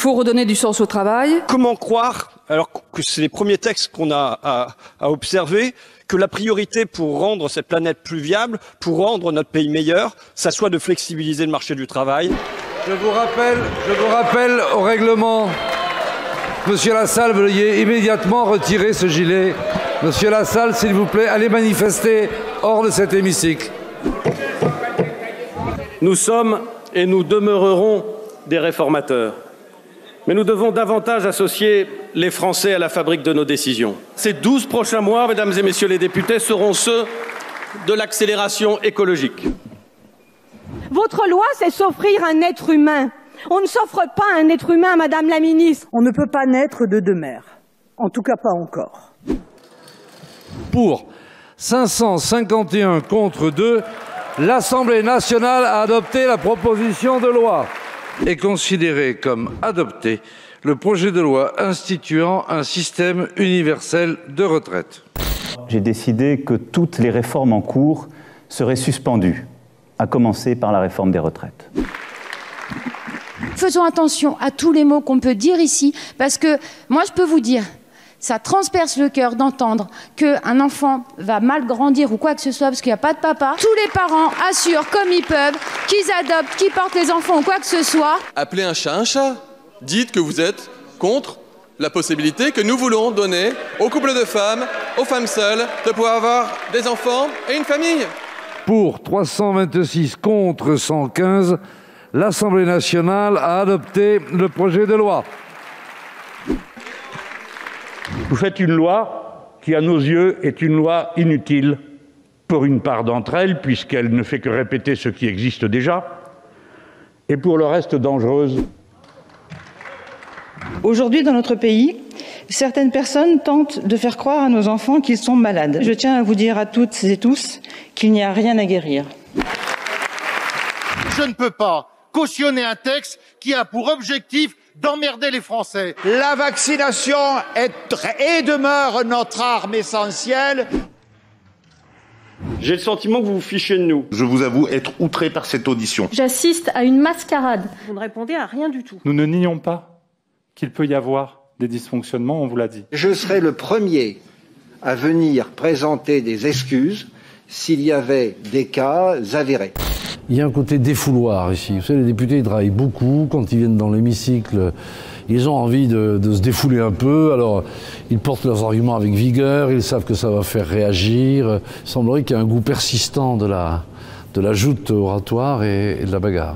faut redonner du sens au travail. Comment croire, alors que c'est les premiers textes qu'on a à observer, que la priorité pour rendre cette planète plus viable, pour rendre notre pays meilleur, ça soit de flexibiliser le marché du travail. Je vous rappelle au règlement. Monsieur Lassalle, veuillez immédiatement retirer ce gilet. Monsieur Lassalle, s'il vous plaît, allez manifester hors de cet hémicycle. Nous sommes et nous demeurerons des réformateurs. Mais nous devons davantage associer les Français à la fabrique de nos décisions. Ces 12 prochains mois, mesdames et messieurs les députés, seront ceux de l'accélération écologique. Votre loi, c'est s'offrir un être humain. On ne s'offre pas un être humain, Madame la Ministre. On ne peut pas naître de deux mères. En tout cas, pas encore. Pour 551 contre 2, l'Assemblée nationale a adopté la proposition de loi et considéré comme adopté le projet de loi instituant un système universel de retraite. J'ai décidé que toutes les réformes en cours seraient suspendues, à commencer par la réforme des retraites. Faisons attention à tous les mots qu'on peut dire ici, parce que moi je peux vous dire, ça transperce le cœur d'entendre qu'un enfant va mal grandir ou quoi que ce soit parce qu'il n'y a pas de papa. Tous les parents assurent comme ils peuvent qu'ils adoptent, qu'ils portent les enfants ou quoi que ce soit. Appelez un chat un chat. Dites que vous êtes contre la possibilité que nous voulons donner aux couples de femmes, aux femmes seules, de pouvoir avoir des enfants et une famille. Pour 326 contre 115, l'Assemblée nationale a adopté le projet de loi. Vous faites une loi qui, à nos yeux, est une loi inutile pour une part d'entre elles, puisqu'elle ne fait que répéter ce qui existe déjà, et pour le reste dangereuse. Aujourd'hui, dans notre pays, certaines personnes tentent de faire croire à nos enfants qu'ils sont malades. Je tiens à vous dire à toutes et tous qu'il n'y a rien à guérir. Je ne peux pas cautionner un texte qui a pour objectif d'emmerder les Français. La vaccination est et demeure notre arme essentielle. J'ai le sentiment que vous vous fichez de nous. Je vous avoue être outré par cette audition. J'assiste à une mascarade. Vous ne répondez à rien du tout. Nous ne nions pas qu'il peut y avoir des dysfonctionnements, on vous l'a dit. Je serai le premier à venir présenter des excuses s'il y avait des cas avérés. Il y a un côté défouloir ici. Vous savez, les députés ils travaillent beaucoup. Quand ils viennent dans l'hémicycle, ils ont envie de se défouler un peu. Alors, ils portent leurs arguments avec vigueur. Ils savent que ça va faire réagir. Il semblerait qu'il y a un goût persistant de la joute oratoire et de la bagarre.